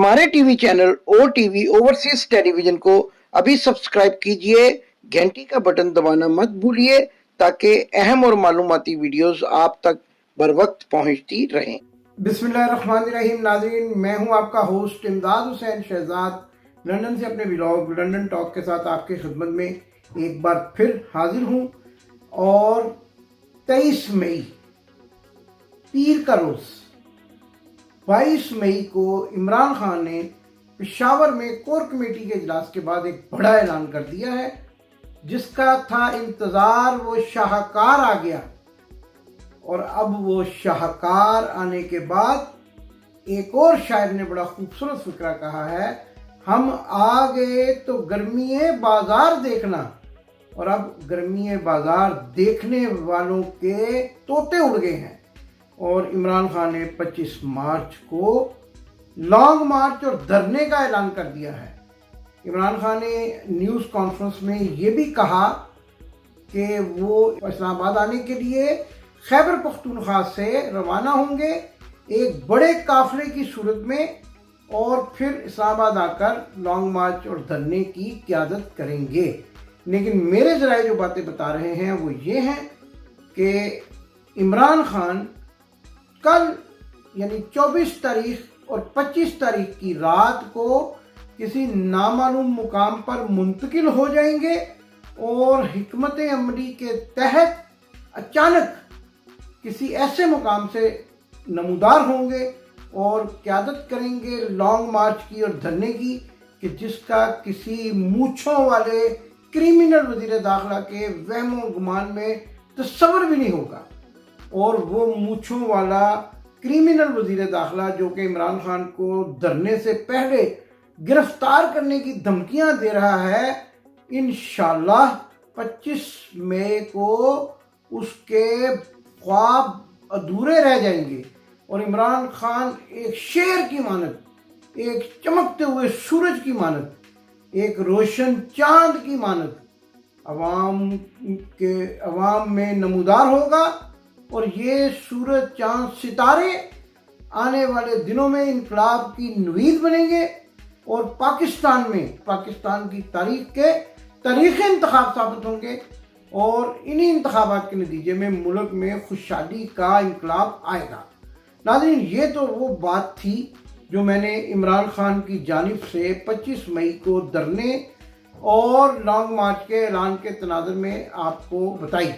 हमारे TV channel OTV overseas television को अभी सब्सक्राइब कीजिए, घंटी का बटन दबाना मत भूलिए ताकि अहम और मालूमाती वीडियोस आप तक बर वक्त पहुंचती रहें। बिस्मिल्लाहिर्रहमानिर्रहीम। नाज़रीन, मैं हूं आपका होस्ट इमदाद हुसैन शहजाद, लंदन से अपने व्लॉग लंदन टॉक के साथ आपकी खिदमत में एक बार फिर हाजिर हूं। और 23 मई पीर का रोज़ 22 मई को इमरान खान ने पेशावर में कोर कमेटी के इजलास के बाद एक बड़ा ऐलान कर दिया है, जिसका था इंतज़ार। वो शाहकार आ गया और अब वो शाहकार आने के बाद एक और शायर ने बड़ा खूबसूरत फिक्रा कहा है, हम आ गए तो गर्मीए बाजार देखना। और अब गर्मीए बाजार देखने वालों के तोते उड़ गए हैं। और इमरान खान ने 25 मार्च को लॉन्ग मार्च और धरने का ऐलान कर दिया है। इमरान खान ने न्यूज़ कॉन्फ्रेंस में ये भी कहा कि वो इस्लामाबाद आने के लिए खैबर पख्तूनख्वा से रवाना होंगे एक बड़े काफिले की सूरत में, और फिर इस्लामाबाद आकर लॉन्ग मार्च और धरने की क़यादत करेंगे। लेकिन मेरे ज़राए जो बातें बता रहे हैं वो ये हैं कि इमरान खान कल यानी 24 तारीख और 25 तारीख की रात को किसी नामालूम मुकाम पर मुंतकिल हो जाएंगे और हिकमत अमली के तहत अचानक किसी ऐसे मुकाम से नमूदार होंगे और क़यादत करेंगे लॉन्ग मार्च की और धरने की, कि जिसका किसी मूँछों वाले क्रिमिनल वज़ीर दाखिला के वहमो गुमान में तस्वर भी नहीं होगा। और वो मूँछों वाला क्रिमिनल वज़ीर दाखिला जो कि इमरान खान को धरने से पहले गिरफ्तार करने की धमकियां दे रहा है, इंशाअल्लाह 25 मई को उसके ख्वाब अधूरे रह जाएंगे और इमरान खान एक शेर की मानद, एक चमकते हुए सूरज की मानद, एक रोशन चांद की मानद अवाम में नमूदार होगा। और ये सूरज चांद सितारे आने वाले दिनों में इनकलाब की नवीद बनेंगे और पाकिस्तान की तारीख़ी इंतखाब साबित होंगे। और इन्हीं इंतखाबात के नतीजे में मुल्क में खुशहाली का इनकलाब आएगा। नाज़रीन, ये तो वो बात थी जो मैंने इमरान खान की जानिब से 25 मई को धरने और लॉन्ग मार्च के ऐलान के तनाज़ुर में आपको बताई।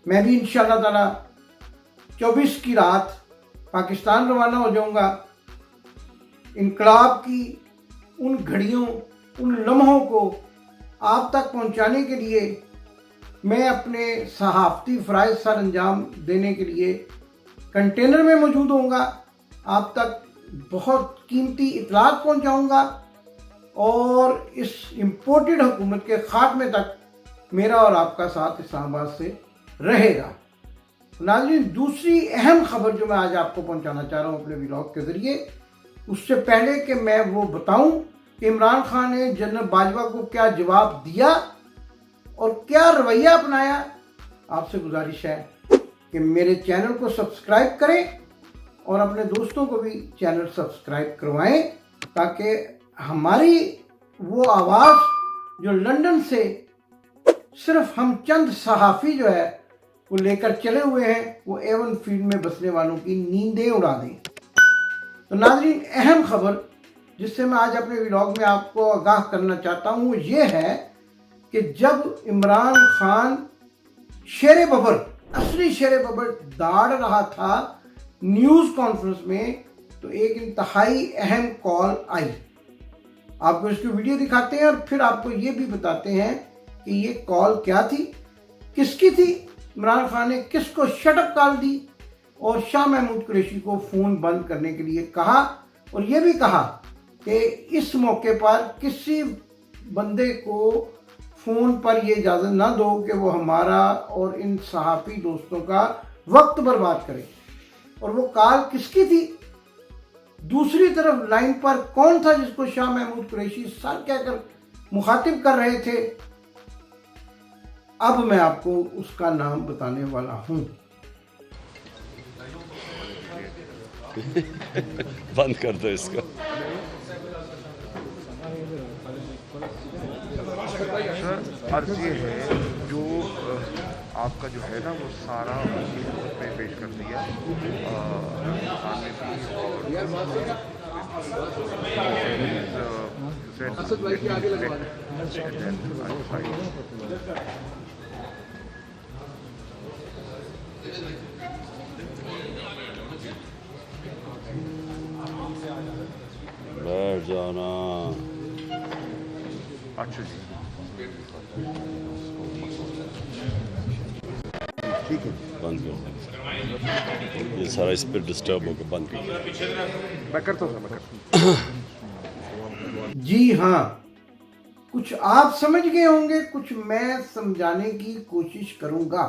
मैं भी इंशाअल्लाह ताला 24 की रात पाकिस्तान रवाना हो जाऊंगा। इनकलाब की उन घड़ियों, उन लम्हों को आप तक पहुंचाने के लिए मैं अपने सहाफ़ती फ़राइज़ सर अंजाम देने के लिए कंटेनर में मौजूद होऊंगा। आप तक बहुत कीमती इत्तलात पहुंचाऊंगा और इस इम्पोर्टेड हुकूमत के खात्मे तक मेरा और आपका साथ इस्लामाबाद से रहेगा। नाज़रीन, दूसरी अहम खबर जो मैं आज आपको पहुंचाना चाह रहा हूं अपने व्लॉग के ज़रिए, उससे पहले कि मैं वो बताऊं कि इमरान खान ने जनरल बाजवा को क्या जवाब दिया और क्या रवैया अपनाया, आपसे गुजारिश है कि मेरे चैनल को सब्सक्राइब करें और अपने दोस्तों को भी चैनल सब्सक्राइब करवाएं, ताकि हमारी वो आवाज़ जो लंदन से सिर्फ हम चंद सहाफ़ी जो है वो लेकर चले हुए हैं, वो एवन फील्ड में बसने वालों की नींदें उड़ा दें। तो नाज़रीन, अहम खबर जिससे मैं आज अपने व्लॉग में आपको आगाह करना चाहता हूँ वो ये है कि जब इमरान खान शेर बबर, असली शेर बबर दाड़ रहा था न्यूज़ कॉन्फ्रेंस में, तो एक इंतहाई अहम कॉल आई। आपको इसकी वीडियो दिखाते हैं और फिर आपको ये भी बताते हैं कि ये कॉल क्या थी, किसकी थी, इमरान खान ने किसको शटअप कॉल दी और शाह महमूद कुरैशी को फ़ोन बंद करने के लिए कहा। और ये भी कहा कि इस मौके पर किसी बंदे को फ़ोन पर ये इजाज़त ना दो कि वो हमारा और इन सहाफ़ी दोस्तों का वक्त बर्बाद करे। और वो कॉल किसकी थी? दूसरी तरफ लाइन पर कौन था जिसको शाह महमूद कुरैशी सर कहकर मुखातिब कर रहे थे? अब मैं आपको उसका नाम बताने वाला हूं। बंद कर दो इसको। عرض یہ ہے جو آپ کا جو ہے نا وہ سارا اس پہ پیش کر دیا ہندوستان میں بھی بیٹھ جانا. اچھا جی ٹھیک ہے بند کر یہ سارا اس پہ ڈسٹرب ہو کے بند کر دیں. میں کرتا ہوں میں کرتا ہوں. جی ہاں، کچھ آپ سمجھ گئے ہوں گے، کچھ میں سمجھانے کی کوشش کروں گا.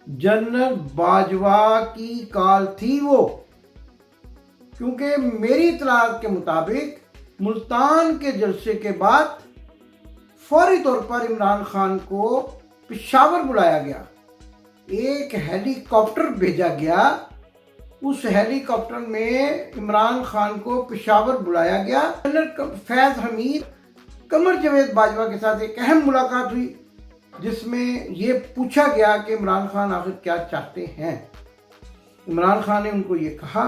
جنرل باجوہ کی کال تھی وہ، کیونکہ میری اطلاعات کے مطابق ملتان کے جلسے کے بعد فوری طور پر عمران خان کو پشاور بلایا گیا. ایک ہیلی کاپٹر بھیجا گیا، اس ہیلی کاپٹر میں عمران خان کو پشاور بلایا گیا. جنرل فیض حمید قمر جاوید باجوہ کے ساتھ ایک اہم ملاقات ہوئی جس میں یہ پوچھا گیا کہ عمران خان آخر کیا چاہتے ہیں. عمران خان نے ان کو یہ کہا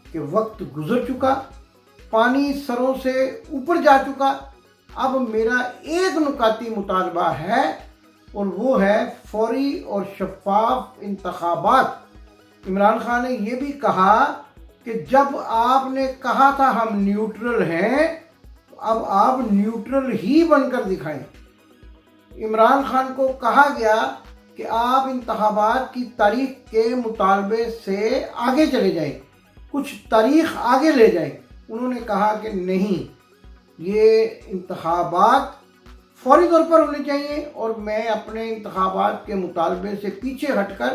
کہ وقت گزر چکا، پانی سروں سے اوپر جا چکا، اب میرا ایک نکاتی مطالبہ ہے اور وہ ہے فوری اور شفاف انتخابات. عمران خان نے یہ بھی کہا کہ جب آپ نے کہا تھا ہم نیوٹرل ہیں تو اب آپ نیوٹرل ہی بن کر دکھائیں. عمران خان کو کہا گیا کہ آپ انتخابات کی تاریخ کے مطالبے سے آگے چلے جائیں، کچھ تاریخ آگے لے جائیں. انہوں نے کہا کہ نہیں، یہ انتخابات فوری طور پر ہونے چاہیے اور میں اپنے انتخابات کے مطالبے سے پیچھے ہٹ کر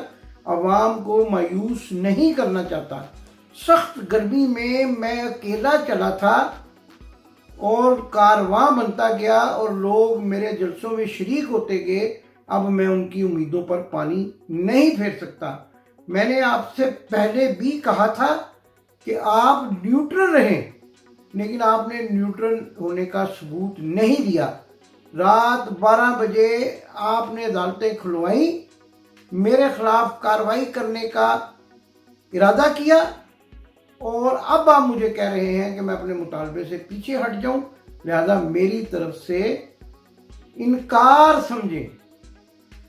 عوام کو مایوس نہیں کرنا چاہتا. سخت گرمی میں اکیلا چلا تھا اور کارواں بنتا گیا اور لوگ میرے جلسوں میں شریک ہوتے گئے. اب میں ان کی امیدوں پر پانی نہیں پھیر سکتا. میں نے آپ سے پہلے بھی کہا تھا کہ آپ نیوٹرل رہیں، لیکن آپ نے نیوٹرل ہونے کا ثبوت نہیں دیا. رات 12 بجے آپ نے عدالتیں کھلوائیں، میرے خلاف کارروائی کرنے کا ارادہ کیا اور اب آپ مجھے کہہ رہے ہیں کہ میں اپنے مطالبے سے پیچھے ہٹ جاؤں. لہذا میری طرف سے انکار سمجھیں.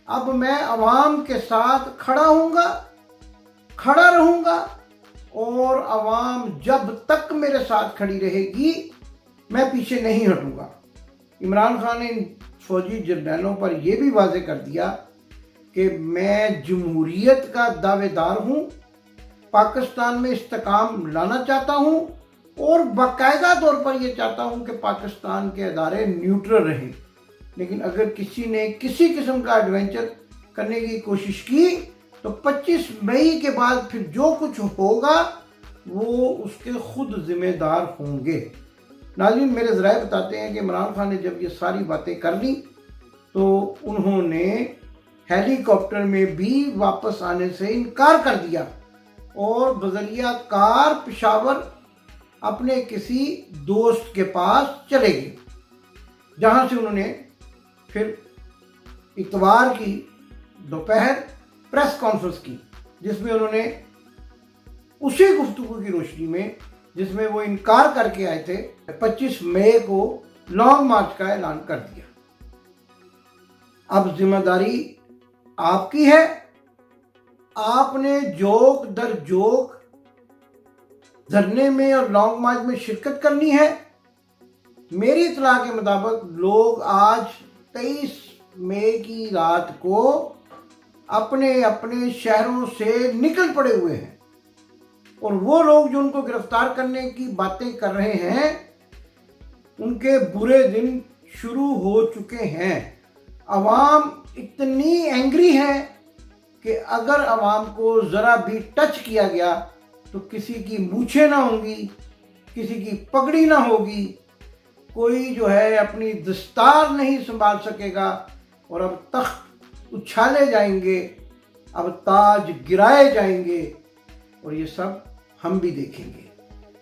اب میں عوام کے ساتھ کھڑا ہوں گا، کھڑا رہوں گا اور عوام جب تک میرے ساتھ کھڑی رہے گی میں پیچھے نہیں ہٹوں گا. عمران خان نے ان فوجی جرنیلوں پر یہ بھی واضح کر دیا کہ میں جمہوریت کا دعوے دار ہوں، پاکستان میں استحکام لانا چاہتا ہوں اور باقاعدہ طور پر یہ چاہتا ہوں کہ پاکستان کے ادارے نیوٹرل رہیں. لیکن اگر کسی نے کسی قسم کا ایڈونچر کرنے کی کوشش کی تو 25 مئی کے بعد پھر جو کچھ ہوگا وہ اس کے خود ذمہ دار ہوں گے. ناظرین، میرے ذرائع بتاتے ہیں کہ عمران خان نے جب یہ ساری باتیں کر لی تو انہوں نے ہیلی کاپٹر میں بھی واپس آنے سے انکار کر دیا اور بذریعہ کار پشاور اپنے کسی دوست کے پاس چلے گئے، جہاں سے انہوں نے پھر اتوار کی دوپہر پریس کانفرنس کی جس میں انہوں نے اسی گفتگو کی روشنی میں جس میں وہ انکار کر کے آئے تھے 25 مئی کو لانگ مارچ کا اعلان کر دیا. اب ذمہ داری آپ کی ہے. آپ نے جوک در جوک دھرنے میں اور لانگ مارچ میں شرکت کرنی ہے. میری اطلاع کے مطابق لوگ آج 23 مئی کی رات کو اپنے اپنے شہروں سے نکل پڑے ہوئے ہیں اور وہ لوگ جو ان کو گرفتار کرنے کی باتیں کر رہے ہیں ان کے برے دن شروع ہو چکے ہیں. عوام اتنی اینگری ہے کہ اگر عوام کو ذرا بھی ٹچ کیا گیا تو کسی کی مونچھیں نہ ہوں گی، کسی کی پگڑی نہ ہوگی، کوئی جو ہے اپنی دستار نہیں سنبھال سکے گا اور اب تخت اچھالے جائیں گے، اب تاج گرائے جائیں گے اور یہ سب ہم بھی دیکھیں گے.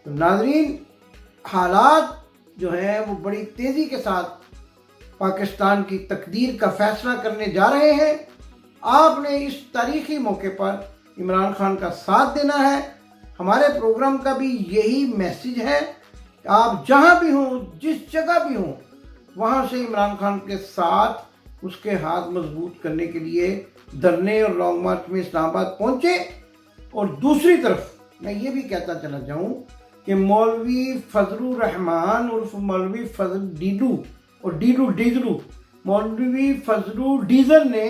تو ناظرین، حالات جو ہیں وہ بڑی تیزی کے ساتھ पाकिस्तान की तकदीर का फैसला करने जा रहे हैं। आपने इस तारीखी मौके पर इमरान खान का साथ देना है। हमारे प्रोग्राम का भी यही मैसेज है कि आप जहां भी हों, जिस जगह भी हों, वहां से इमरान खान के साथ उसके हाथ मजबूत करने के लिए धरने और लॉन्ग मार्च में इस्लामाबाद पहुंचे। और दूसरी तरफ मैं ये भी कहता चला जाऊं कि मौलवी फजलुर रहमान उर्फ मौलवी फजल डीडू और डीडू मौलवी फजलू डीजल ने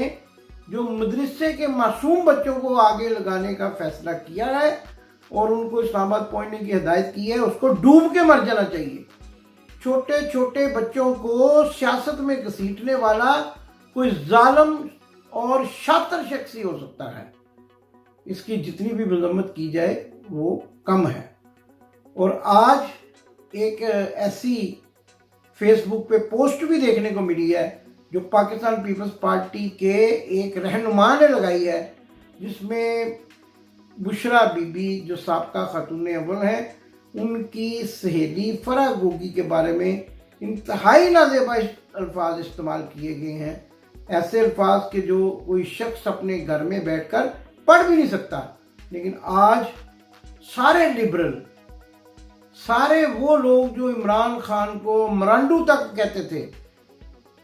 जो मदरसे के मासूम बच्चों को आगे लगाने का फैसला किया है और उनको इस्लामाबाद पहुंचने की हिदायत की है, उसको डूब के मर जाना चाहिए। छोटे छोटे बच्चों को सियासत में घसीटने वाला कोई जालिम और शातिर शख्स ही हो सकता है। इसकी जितनी भी मजम्मत की जाए वो कम है। और आज एक ऐसी फेसबुक पे पोस्ट भी देखने को मिली है जो पाकिस्तान पीपल्स पार्टी के एक रहनुमा ने लगाई है, जिसमें बुशरा बीबी जो साबका खातून अव्वल हैं, उनकी सहेली फराह गोगी के बारे में इंतहाई नाज़ेबा अल्फाज इस्तेमाल किए गए हैं। ऐसे अल्फाज के जो कोई शख्स अपने घर में बैठकर पढ़ भी नहीं सकता। लेकिन आज सारे लिबरल, सारे वो लोग जो इमरान खान को मरांडू तक कहते थे,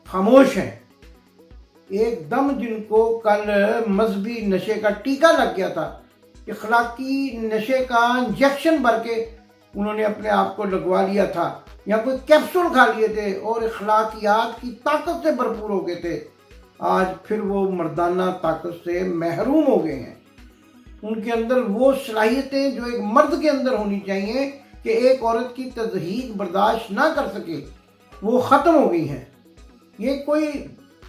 खामोश हैं। एकदम जिनको कल मजहबी नशे का टीका लग गया था, इखलाकी नशे का इंजेक्शन भर के उन्होंने अपने आप को लगवा लिया था, या कोई कैप्सूल खा लिए थे और इखलाकियात की ताकत से भरपूर हो गए थे, आज फिर वो मर्दाना ताकत से महरूम हो गए हैं। उनके अंदर वो सलाहियतें जो एक मर्द के अंदर होनी चाहिए कि एक औरत की तज़हीक बर्दाश्त ना कर सके, वो ख़त्म हो गई हैं। ये कोई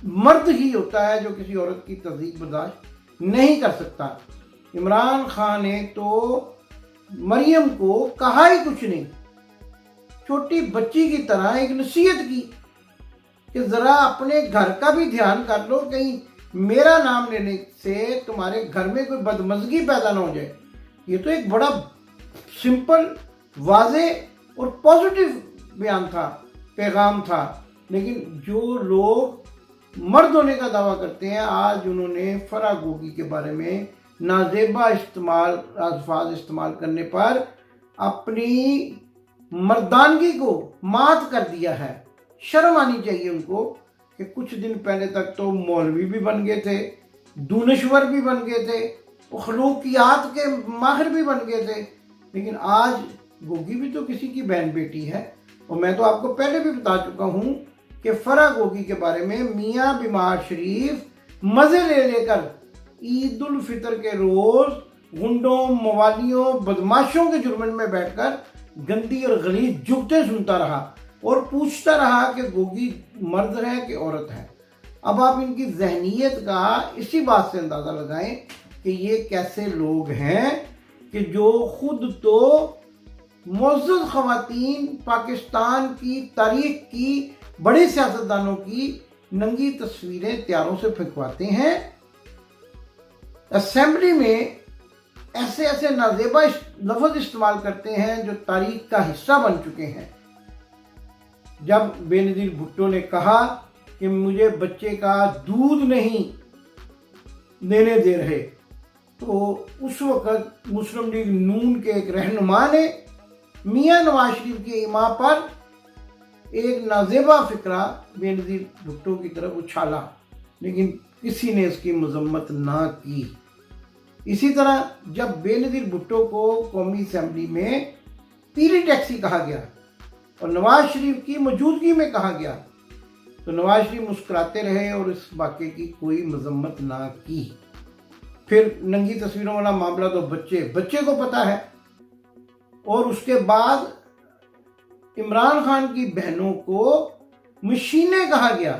मर्द ही होता है जो किसी औरत की तज़हीक बर्दाश्त नहीं कर सकता। इमरान खान ने तो मरियम को कहा ही कुछ नहीं, छोटी बच्ची की तरह एक नसीहत की कि ज़रा अपने घर का भी ध्यान कर लो, कहीं मेरा नाम लेने से तुम्हारे घर में कोई बदमज़गी पैदा ना हो जाए। ये तो एक बड़ा सिंपल, वाज़े और पॉजिटिव बयान था, पैगाम था। लेकिन जो लोग मर्द होने का दावा करते हैं, आज उन्होंने फराह गोगी के बारे में नाजेबा अल्फाज इस्तेमाल करने पर अपनी मर्दानगी को मात कर दिया है। शर्म आनी चाहिए उनको कि कुछ दिन पहले तक तो मौलवी भी बन गए थे, दूनश्वर भी बन गए थे, अखलूकियात के माहिर भी बन गए थे, लेकिन आज गोगी भी तो किसी की बहन बेटी है। और मैं तो आपको पहले भी बता चुका हूँ कि फराह गोगी के बारे में मियाँ बीमार शरीफ मज़े ले लेकर ईद उल फितर के रोज़ गुंडों, मवालियों, बदमाशों के जुर्मन में बैठकर गंदी और गलीज जुगते सुनता रहा और पूछता रहा कि गोगी मर्द है कि औरत है। अब आप इनकी जहनीत का इसी बात से अंदाज़ा लगाएं कि ये कैसे लोग हैं कि जो खुद तो मुअज़्ज़ज़ ख़वातीन, पाकिस्तान की तारीख की बड़े सियासतदानों की नंगी तस्वीरें त्यारों से फेंकवाते हैं, असेंबली में ऐसे ऐसे नाजेबा लफ्ज़ इस्तेमाल करते हैं जो तारीख का हिस्सा बन चुके हैं। जब बेनज़ीर भुट्टो ने कहा कि मुझे बच्चे का दूध नहीं देने दे रहे, तो उस वक़्त मुस्लिम लीग नून के एक रहनुमा ने मियाँ नवाज शरीफ की इमाम पर एक नाजेबा फिक्रा बेनज़ीर भुट्टो की तरफ उछाला, लेकिन किसी ने इसकी मजम्मत ना की। इसी तरह जब बेनज़ीर भुट्टो को कौमी असेंबली में पीली टैक्सी कहा गया और नवाज शरीफ की मौजूदगी में कहा गया, तो नवाज शरीफ मुस्कुराते रहे और इस वाक़े की कोई मजम्मत ना की। फिर नंगी तस्वीरों वाला मामला तो बच्चे को पता है। और उसके बाद इमरान खान की बहनों को मशीनें कहा गया,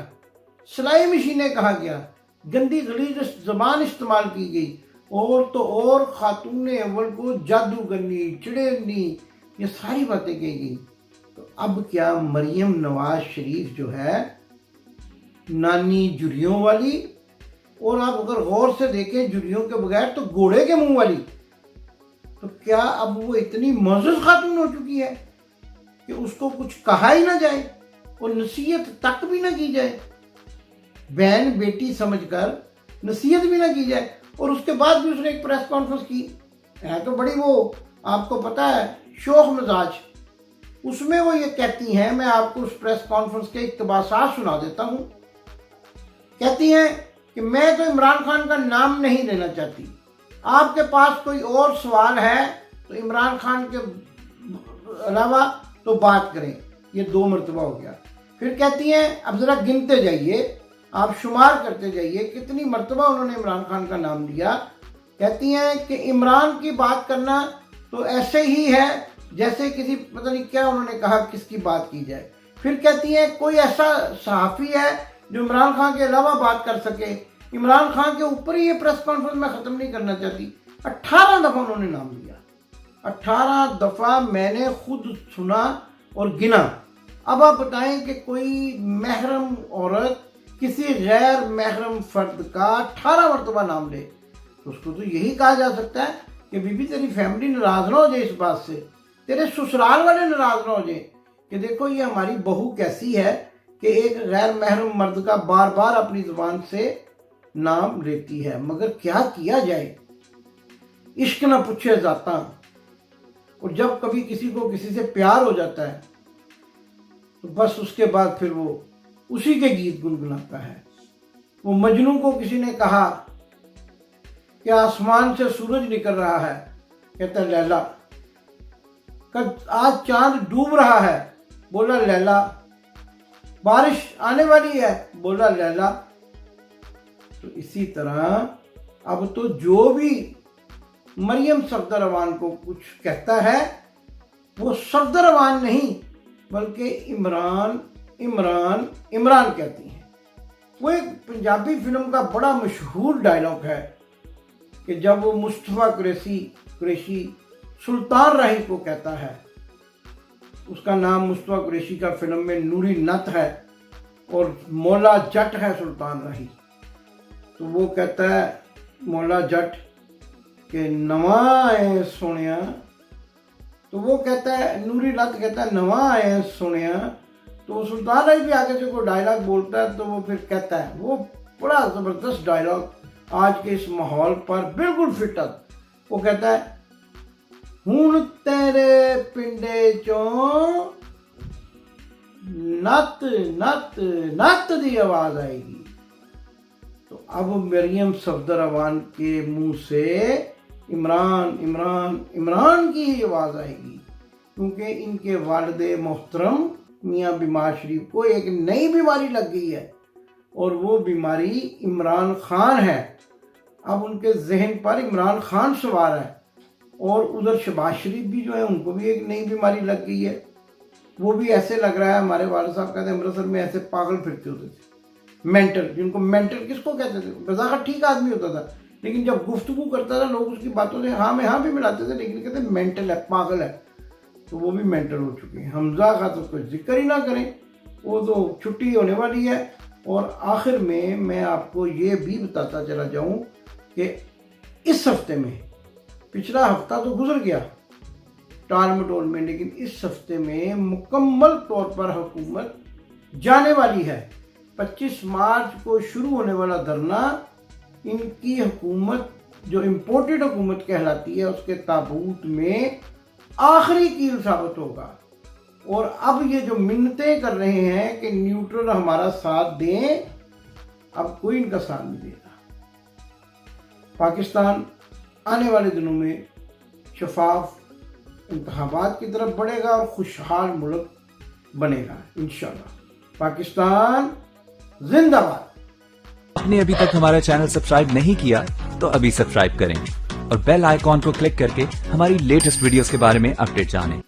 सिलाई मशीनें कहा गया, गंदी गलीज ज़बान इस्तेमाल की गई, और तो और खातून अव्वल को जादूगरनी, चिड़ेरनी, ये सारी बातें कही गई। तो अब क्या मरियम नवाज शरीफ जो है नानी जुरियों वाली, और आप अगर गौर से देखें जुरियों के बगैर तो घोड़े के मुंह वाली, तो क्या अब वो इतनी मुअज़्ज़ज़ खातून हो चुकी है कि उसको कुछ कहा ही ना जाए? और नसीहत तक भी ना की जाए, बहन बेटी समझकर नसीहत भी ना की जाए। और उसके बाद भी उसने एक प्रेस कॉन्फ्रेंस की, है तो बड़ी वो आपको पता है शोख मिजाज, उसमें वो ये कहती हैं, मैं आपको उस प्रेस कॉन्फ्रेंस के इक़्तिबासात सुना देता हूँ। कहती हैं कि मैं तो इमरान खान का नाम नहीं लेना चाहती, आपके पास कोई और सवाल है तो इमरान खान के अलावा तो बात करें। ये 2 मरतबा हो गया। फिर कहती हैं अब ज़रा गिनते जाइए, आप शुमार करते जाइए कितनी मरतबा उन्होंने इमरान खान का नाम लिया। कहती हैं कि इमरान की बात करना तो ऐसे ही है जैसे किसी पता नहीं क्या उन्होंने कहा किसकी बात की जाए। फिर कहती हैं कोई ऐसा सहाफ़ी है जो इमरान खान के अलावा बात कर सके, इमरान खान के ऊपर ही ये प्रेस कॉन्फ्रेंस मैं ख़त्म नहीं करना चाहती। 18 दफ़ा उन्होंने नाम लिया, 18 दफ़ा मैंने खुद सुना और गिना। अब आप बताएं कि कोई महरम औरत किसी गैर महरम फर्द का 18 मरतबा नाम ले, तो उसको तो यही कहा जा सकता है कि बीबी तेरी फैमिली नाराज़ ना हो जाए इस बात से, तेरे ससुराल वाले नाराज़ ना हो जाए कि देखो ये हमारी बहू कैसी है कि एक गैर महरम मर्द का बार बार अपनी ज़ुबान से नाम लेती है। मगर क्या किया जाए, इश्क ना पूछे जाता। और जब कभी किसी को किसी से प्यार हो जाता है तो बस उसके बाद फिर वो उसी के गीत गुनगुनाता है। वो मजनू को किसी ने कहा कि आसमान से सूरज निकल रहा है, कहता है लैला। कल आज चांद डूब रहा है, बोला लैला। बारिश आने वाली है, बोला लैला। तो इसी तरह अब तो जो भी मरियम सफदर अवान को कुछ कहता है वो सफदर अवान नहीं बल्कि इमरान इमरान इमरान कहती हैं। वो एक पंजाबी फिल्म का बड़ा मशहूर डायलॉग है कि जब वो मुस्तफ़ा कुरैशी सुल्तान राही को कहता है, उसका नाम मुस्तफ़ा कुरैशी का फिल्म में नूरी नत है और मौला जट है सुल्तान राही, तो वो कहता है मौला जट के नवा है सोनिया, तो वो कहता है नूरी नत कहता है नवा है सोनिया। तो सुल्तान राही भी आगे से कोई डायलॉग बोलता है तो वो फिर कहता है, वो बड़ा ज़बरदस्त डायलॉग आज के इस माहौल पर बिल्कुल फिट है। वो कहता है हुण तेरे पिंडे चों नत नत नत दी आवाज आएगी। तो अब मरियम सफदर अवान के मुंह से इमरान इमरान इमरान की ही आवाज आएगी, क्योंकि इनके वालिद मोहतरम मियाँ बीमार शरीफ को एक नई बीमारी लग गई है और वो बीमारी इमरान खान है। अब उनके जहन पर इमरान खान सवार है और उधर शहबाज शरीफ भी जो है उनको भी एक नई बीमारी लग गई है। वो भी ऐसे लग रहा है, हमारे वालिद साहब कहते हैं अमृतसर में ऐसे पागल फिरते होते थे, मेंटल, जिनको मेंटल किसको कहते थे, बज़ाहिर ठीक आदमी होता था लेकिन जब गुफ्तगू करता था लोग उसकी बातों से हाँ में हाँ भी मिलाते थे, लेकिन कहते मेंटल है, पागल है। तो वो भी मेंटल हो चुके हैं। हमजा का तो कोई जिक्र ही ना करें, वो तो छुट्टी होने वाली है। और आखिर में मैं आपको ये भी बताता चला जाऊं कि इस हफ्ते में, पिछला हफ्ता तो गुजर गया टाल मटोल में, लेकिन इस हफ्ते में मुकम्मल तौर पर हुकूमत जाने वाली है। 25 मार्च को शुरू होने वाला धरना इनकी हुकूमत जो इम्पोर्टेड हुकूमत कहलाती है उसके ताबूत में आखिरी कील साबित होगा। और अब ये जो मिन्नतें कर रहे हैं कि न्यूट्रल हमारा साथ दें, अब कोई इनका साथ नहीं देगा। पाकिस्तान आने वाले दिनों में शफाफ इंतखाबात की तरफ बढ़ेगा और खुशहाल मुल्क बनेगा इंशाअल्लाह। पाकिस्तान जिंदाबाद। आपने अभी तक हमारा चैनल सब्सक्राइब नहीं किया तो अभी सब्सक्राइब करें और बेल आइकॉन को क्लिक करके हमारी लेटेस्ट वीडियोस के बारे में अपडेट जानें।